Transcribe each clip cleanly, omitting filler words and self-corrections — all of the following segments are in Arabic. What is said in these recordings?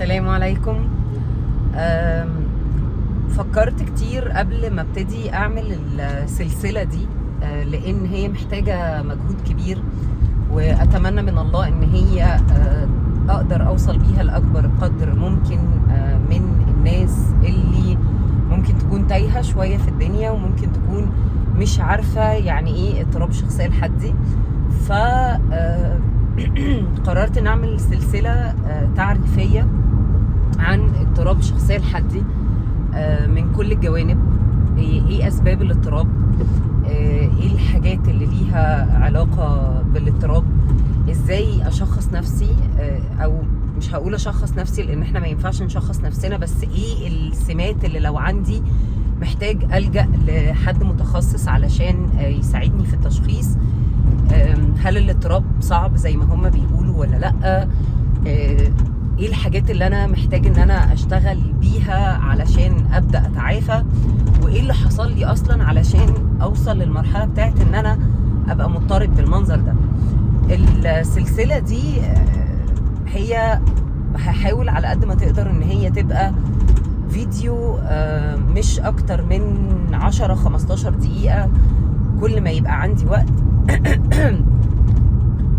السلام عليكم. فكرت كتير قبل ما ابتدي اعمل السلسلة دي، لان هي محتاجة مجهود كبير، واتمنى من الله ان هي اقدر اوصل بيها لاكبر قدر ممكن من الناس اللي ممكن تكون تايهة شوية في الدنيا، وممكن تكون مش عارفة يعني ايه اضطراب الشخصية الحادي. ف قررت ان اعمل سلسلة تعريفية عن اضطراب الشخصية الحادي من كل الجوانب. ايه اسباب الاضطراب، ايه الحاجات اللي ليها علاقة بالاضطراب، ازاي اشخص نفسي، او مش هقول اشخص نفسي لان احنا ما ينفعش نشخص نفسنا، بس ايه السمات اللي لو عندي محتاج ألجأ لحد متخصص علشان يساعدني في التشخيص. هل الاضطراب صعب زي ما هم بيقولوا ولا لأ؟ ايه الحاجات اللي انا محتاج ان انا اشتغل بيها علشان ابدأ اتعافى، وايه اللي حصل لي اصلا علشان اوصل للمرحلة بتاعت ان انا ابقى مضطرب بالمنظر ده. السلسلة دي هي هحاول على قد ما تقدر ان هي تبقى فيديو مش اكتر من 10-15 دقيقة كل ما يبقى عندي وقت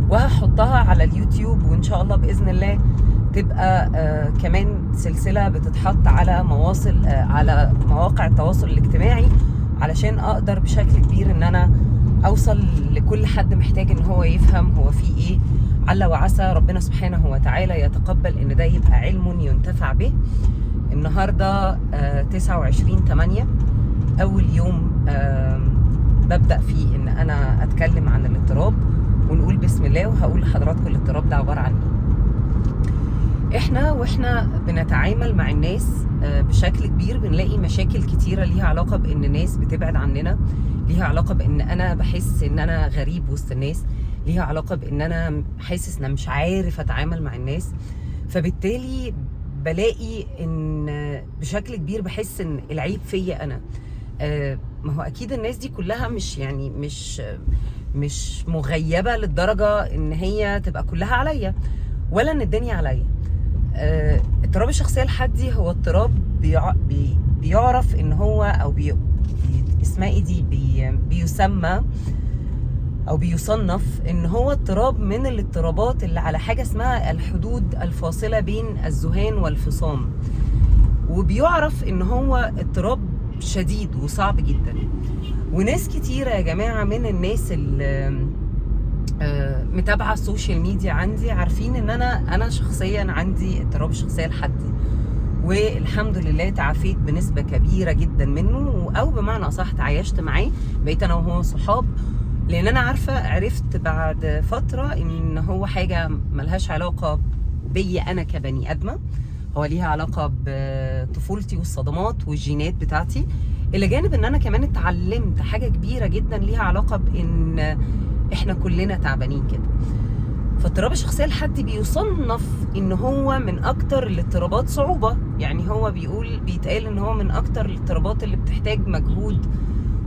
وهحطها على اليوتيوب، وان شاء الله باذن الله تبقى كمان سلسلة بتتحط على على مواقع التواصل الاجتماعي، علشان اقدر بشكل كبير ان انا اوصل لكل حد محتاج ان هو يفهم هو فيه ايه، عل وعسى ربنا سبحانه وتعالى يتقبل ان ده يبقى علم ينتفع به. النهاردة 29/8، اول يوم ببدأ فيه ان انا اتكلم عن الاضطراب، ونقول بسم الله. وهقول لحضراتكم الاضطراب ده عبارة عن ايه. واحنا بنتعامل مع الناس بشكل كبير بنلاقي مشاكل كتيرة ليها علاقة بان الناس بتبعد عننا، ليها علاقة بان انا بحس ان انا غريب وسط الناس، ليها علاقة بان انا حاسس ان مش عارف اتعامل مع الناس. فبالتالي بلاقي ان بشكل كبير بحس ان العيب فيا انا. ما هو اكيد الناس دي كلها مش مغيبة للدرجة ان هي تبقى كلها عليا، ولا ان الدنيا عليا. اضطراب الشخصية الحادي هو اضطراب بيعرف ان هو او اسمها ايه دي، بيسمى او بيصنف ان هو اضطراب من الاضطرابات اللي على حاجة اسمها الحدود الفاصلة بين الذهان والفصام، وبيعرف ان هو اضطراب شديد وصعب جدا. وناس كتيرة يا جماعة من الناس اللي متابعة السوشيال ميديا عندي عارفين ان انا شخصيا عندي اضطراب الشخصية الحادي، والحمد لله تعافيت بنسبة كبيرة جدا منه، او بمعنى اصح تعايشت معاه، بقيت انا وهو صحاب، لان انا عرفت بعد فترة ان هو حاجة ملهاش علاقة بي انا كبني ادمة، هو ليها علاقة بطفولتي والصدمات والجينات بتاعتي، الى جانب ان انا كمان اتعلمت حاجة كبيرة جدا ليها علاقة بان احنا كلنا تعبانين كده. فاضطراب الشخصية الحادي بيصنف ان هو من اكتر الاضطرابات صعوبة، يعني هو بيتقال ان هو من اكتر الاضطرابات اللي بتحتاج مجهود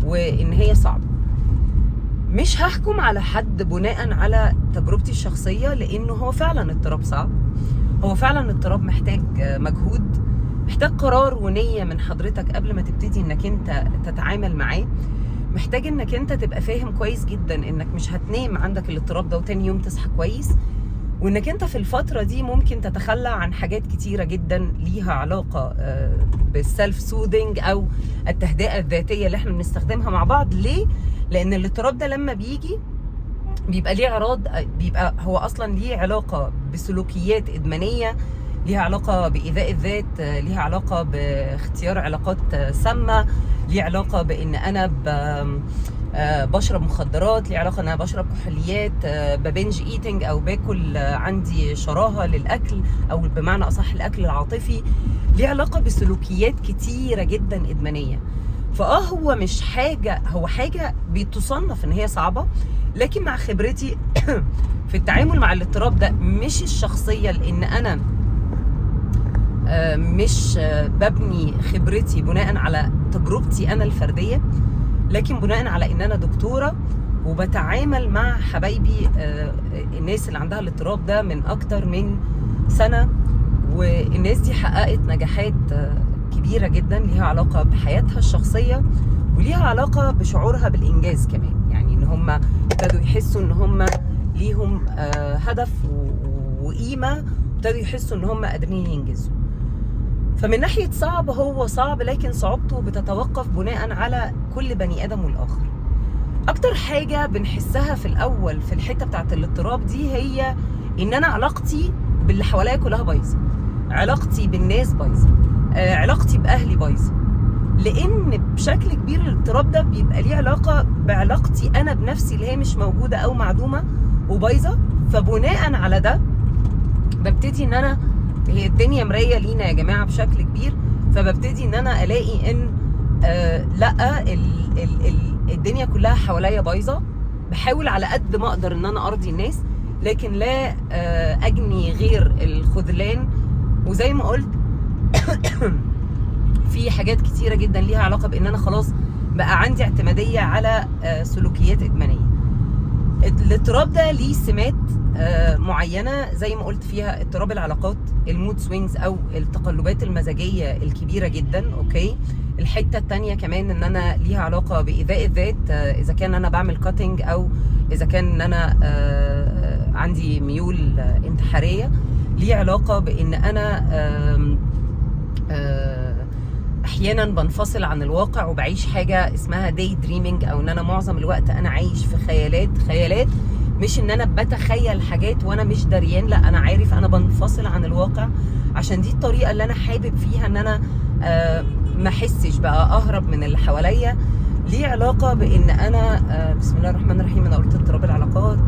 وان هي صعبة. مش هحكم على حد بناء على تجربتي الشخصية، لانه هو فعلا اضطراب صعب، هو فعلا اضطراب محتاج مجهود، محتاج قرار ونية من حضرتك قبل ما تبتدي انك انت تتعامل معاه، محتاج انك انت تبقى فاهم كويس جدا انك مش هتنام عندك الاضطراب ده وتاني يوم تصحى كويس، وانك انت في الفترة دي ممكن تتخلى عن حاجات كتيرة جدا ليها علاقة بالسلف سودنج او التهدئة الذاتية اللي احنا بنستخدمها مع بعض. ليه؟ لان الاضطراب ده لما بيبقى ليه بيبقى هو اصلا ليه علاقة بسلوكيات ادمانية، ليها علاقة بإيذاء الذات، ليها علاقة باختيار علاقات سامة، ليها علاقة بإن أنا بشرب مخدرات، ليها علاقة إن أنا بشرب كحوليات، ببنج إيتنج أو باكل عندي شراهة للأكل، أو بمعنى أصح الأكل العاطفي، ليها علاقة بسلوكيات كتيرة جدا إدمانية. هو مش حاجة، هو حاجة بتصنف إن هي صعبة، لكن مع خبرتي في التعامل مع الاضطراب ده، مش الشخصية، لأن أنا مش ببني خبرتي بناء على تجربتي أنا الفردية، لكن بناء على إن أنا دكتورة وبتعامل مع حبايبي الناس اللي عندها الاضطراب ده من أكتر من سنة، والناس دي حققت نجاحات كبيرة جدا ليها علاقة بحياتها الشخصية وليها علاقة بشعورها بالإنجاز كمان. يعني إن هم ابتدوا يحسوا إن هم ليهم هدف وقيمة، ابتدوا يحسوا إن هم قادرين ينجزوا. فمن ناحية صعب، هو صعب، لكن صعوبته بتتوقف بناء على كل بني آدم والآخر. أكتر حاجة بنحسها في الأول في الحتة بتاعت الاضطراب دي هي إن أنا علاقتي باللي حواليا كلها بايظة، علاقتي بالناس بايظة، علاقتي بأهلي بايظة. لأن بشكل كبير الاضطراب ده بيبقى ليه علاقة بعلاقتي أنا بنفسي اللي هي مش موجودة أو معدومة وبايظة. فبناء على ده ببتدي إن أنا، هي الدنيا مراية لينا يا جماعة بشكل كبير، فببتدي إن أنا ألاقي إن لأ الدنيا كلها حواليا بايظة. بحاول على قد ما أقدر إن أنا أرضي الناس، لكن لا أجني غير الخذلان. وزي ما قلت في حاجات كتيرة جدا ليها علاقة بإن أنا خلاص بقى عندي اعتمادية على سلوكيات إدمانية. الاضطراب ده ليه سمات معينة زي ما قلت فيها اضطراب العلاقات، المود سوينجز أو التقلبات المزاجية الكبيرة جدا. أوكي، الحتة التانية كمان إن أنا ليها علاقة بإيذاء الذات، إذا كان أنا بعمل كاتنج أو إذا كان أنا عندي ميول انتحارية. ليه علاقة بإن أنا احيانا بنفصل عن الواقع وبعيش حاجه اسمها داي دريمينج، او ان انا معظم الوقت انا عايش في خيالات. مش ان انا بتخيل حاجات وانا مش دريان، لا انا عارف انا بنفصل عن الواقع، عشان دي الطريقه اللي انا حابب فيها ان انا ما احسش بقى اهرب من اللي حواليا. ليه علاقه بان انا بسم الله الرحمن الرحيم، انا قلت اضطراب العلاقات.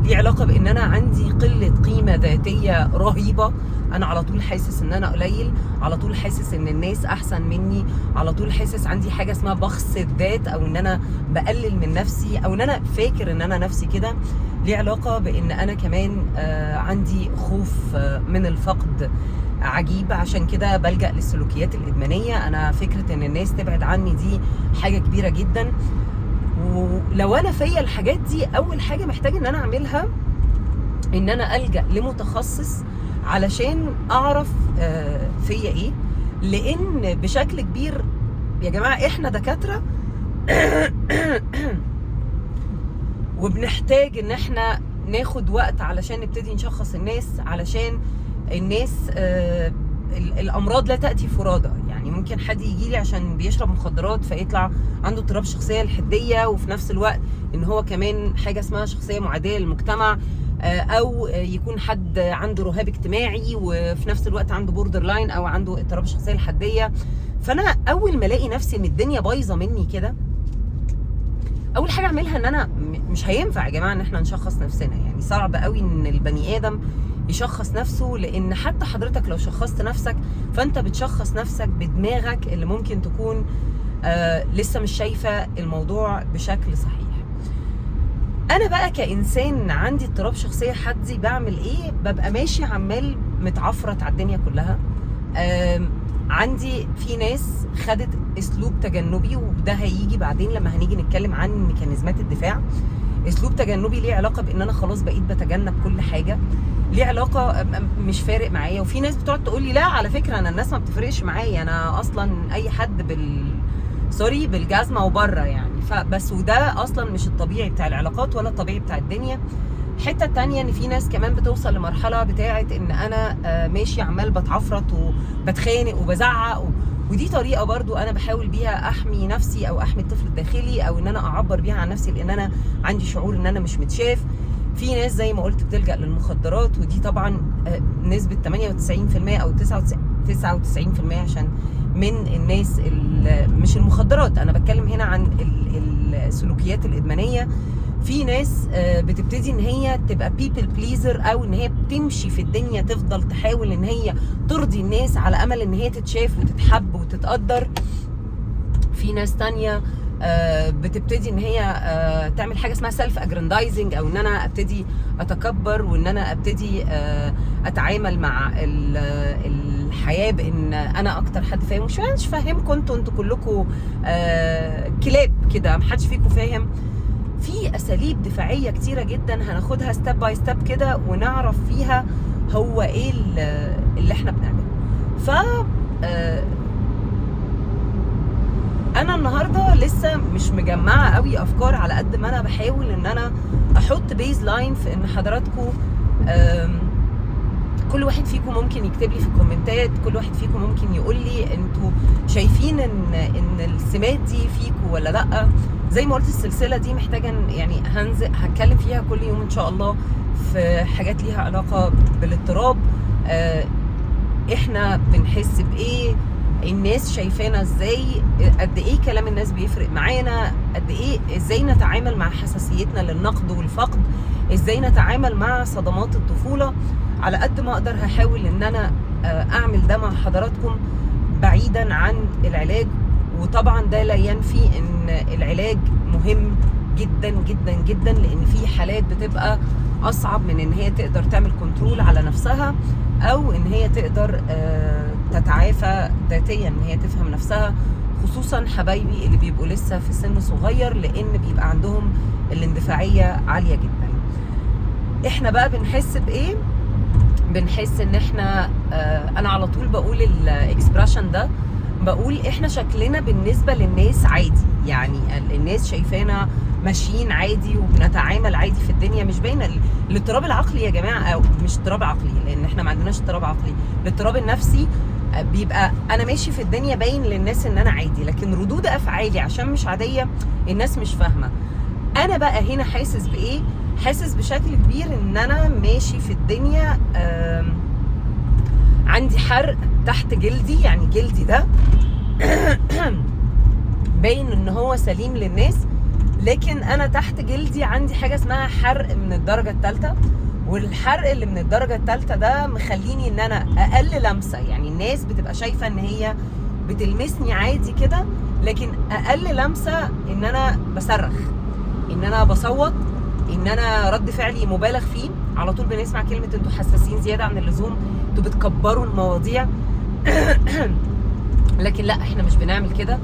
ليه علاقه بان انا عندي قله قيمه ذاتيه رهيبه، انا على طول حاسس ان انا قليل، على طول حاسس ان الناس احسن مني، على طول حاسس عندي حاجه اسمها بخس الذات، او ان انا بقلل من نفسي، او ان انا فاكر ان انا نفسي كده. ليه علاقه بان انا كمان عندي خوف من الفقد عجيب، عشان كده بلجأ للسلوكيات الادمانيه. انا فكره ان الناس تبعد عني دي حاجه كبيره جدا. ولو انا فيا الحاجات دي، اول حاجه محتاج ان انا اعملها ان انا ألجأ لمتخصص علشان اعرف فيا ايه. لان بشكل كبير يا جماعه احنا دكاتره وبنحتاج ان احنا ناخد وقت علشان نبتدي نشخص الناس، علشان الناس الامراض لا تاتي فرادى. يعني ممكن حد يجي لي عشان بيشرب مخدرات فيطلع عنده اضطراب الشخصيه الحديه، وفي نفس الوقت ان هو كمان حاجه اسمها شخصيه معاديه للمجتمع، او يكون حد عنده رهاب اجتماعي وفي نفس الوقت عنده بوردر لاين او عنده اضطراب الشخصيه الحديه. فانا اول ما الاقي نفسي ان الدنيا بايظه مني كده، اول حاجه اعملها ان انا مش هينفع يا جماعه ان احنا نشخص نفسنا. يعني صعب قوي ان البني ادم يشخص نفسه، لان حتى حضرتك لو شخصت نفسك فانت بتشخص نفسك بدماغك اللي ممكن تكون لسه مش شايفه الموضوع بشكل صحيح. انا بقى كانسان عندي اضطراب شخصيه حدي بعمل ايه؟ ببقى ماشي عمال متعفرت على الدنيا كلها. عندي في ناس خدت اسلوب تجنبي، وده هيجي بعدين لما هنيجي نتكلم عن ميكانيزمات الدفاع. اسلوب تجنبي ليه علاقه بان انا خلاص بقيت بتجنب كل حاجه، ليه علاقه مش فارق معايا. وفي ناس بتقعد تقول لي لا على فكره انا الناس ما بتفرقش معايا، انا اصلا اي حد بالجزمه وبره يعني. فبس وده اصلا مش الطبيعي بتاع العلاقات ولا الطبيعي بتاع الدنيا. الحته الثانيه ان في ناس كمان بتوصل لمرحله بتاعه ان انا ماشي عمال بتعفرت وبتخانق وبزعق ودي طريقه برضو انا بحاول بيها احمي نفسي او احمي الطفل الداخلي، او ان انا اعبر بيها عن نفسي، لان انا عندي شعور ان انا مش متشاف. في ناس زي ما قلت بتلجأ للمخدرات، ودي طبعا نسبه 98% او 99% عشان من الناس مش المخدرات، انا بتكلم هنا عن السلوكيات الادمانيه. في ناس بتبتدي ان هي تبقى بيبل بليزر، او ان هي بتمشي في الدنيا تفضل تحاول ان هي ترضي الناس على امل ان هي تتشاف وتتحب وتتقدر. في ناس تانية بتبتدي ان هي تعمل حاجه اسمها سيلف اجراندايزنج، او ان انا ابتدي اتكبر وان انا ابتدي اتعامل مع الحياه بان انا اكتر حد فاهم. مش فاهمكم انتوا كلكم كلاب كده، محدش فيكم فاهم. في اساليب دفاعيه كتيره جدا هناخدها ستيب باي ستيب كده ونعرف فيها هو ايه اللي احنا بنعمله. ف انا النهارده لسه مش مجمعه قوي افكار، على قد ما انا بحاول ان انا احط بيز لاين في ان حضراتكم كل واحد فيكم ممكن يكتب لي في الكومنتات، كل واحد فيكم ممكن يقول لي انتوا شايفين ان السمات دي فيكم ولا لا. زي ما قلت السلسله دي محتاجه يعني هتكلم فيها كل يوم ان شاء الله في حاجات ليها علاقه بالاضطراب. احنا بنحس بايه، الناس شايفانا ازاي، قد ايه كلام الناس بيفرق معانا، قد ايه ازاي نتعامل مع حساسيتنا للنقد والفقد، ازاي نتعامل مع صدمات الطفوله. على قد ما اقدر هحاول ان انا اعمل ده مع حضراتكم بعيدا عن العلاج. وطبعا ده لا ينفي ان العلاج مهم جدا جدا جدا، لان في حالات بتبقى اصعب من ان هي تقدر تعمل كنترول على نفسها، او ان هي تقدر تتعافى ذاتيا، ان هي تفهم نفسها، خصوصا حبايبي اللي بيبقوا لسه في سن صغير، لان بيبقى عندهم الاندفاعيه عاليه جدا. احنا بقى بنحس بايه؟ بنحس ان احنا انا على طول بقول الاكسبريشن ده، بقول احنا شكلنا بالنسبه للناس عادي، يعني الناس شايفانا ماشيين عادي وبنتعامل عادي في الدنيا، مش باينه. الاضطراب العقلي يا جماعه، او مش اضطراب عقلي لان احنا ما عندناش اضطراب عقلي، الاضطراب النفسي بيبقى انا ماشي في الدنيا باين للناس ان انا عادي، لكن ردود افعالي عشان مش عاديه الناس مش فاهمه. انا بقى هنا حاسس بايه؟ حاسس بشكل كبير ان انا ماشي في الدنيا عندي حرق تحت جلدي، يعني جلدي ده باين ان هو سليم للناس، لكن انا تحت جلدي عندي حاجه اسمها حرق من الدرجه الثالثه. والحرق اللي من الدرجه الثالثه ده مخليني ان انا اقل لمسه، يعني الناس بتبقى شايفه ان هي بتلمسني عادي كده، لكن اقل لمسه ان انا بصرخ، ان انا بصوت، ان انا رد فعلي مبالغ فيه. على طول بنسمع كلمه انتوا حساسين زياده عن اللزوم، انتوا بتكبروا المواضيع لكن لا، احنا مش بنعمل كده.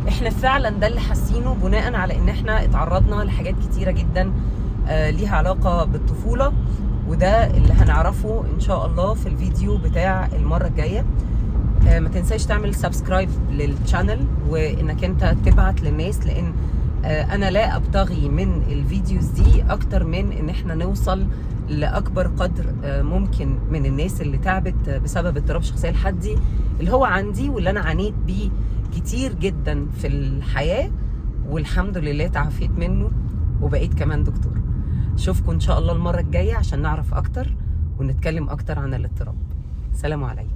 احنا فعلا ده اللي حاسينه بناء على ان احنا اتعرضنا لحاجات كتيره جدا ليها علاقه بالطفوله، وده اللي هنعرفه ان شاء الله في الفيديو بتاع المره الجايه. ما تنساش تعمل سبسكرايب للشانل، وانك انت تبعت للناس، لان انا لا ابتغي من الفيديوز دي اكتر من ان احنا نوصل لاكبر قدر ممكن من الناس اللي تعبت بسبب اضطراب الشخصيه الحادي اللي هو عندي، واللي انا عانيت بيه كتير جدا في الحياه، والحمد لله تعافيت منه وبقيت كمان دكتور. اشوفكم ان شاء الله المره الجايه عشان نعرف اكتر ونتكلم اكتر عن الاضطراب. سلام عليكم.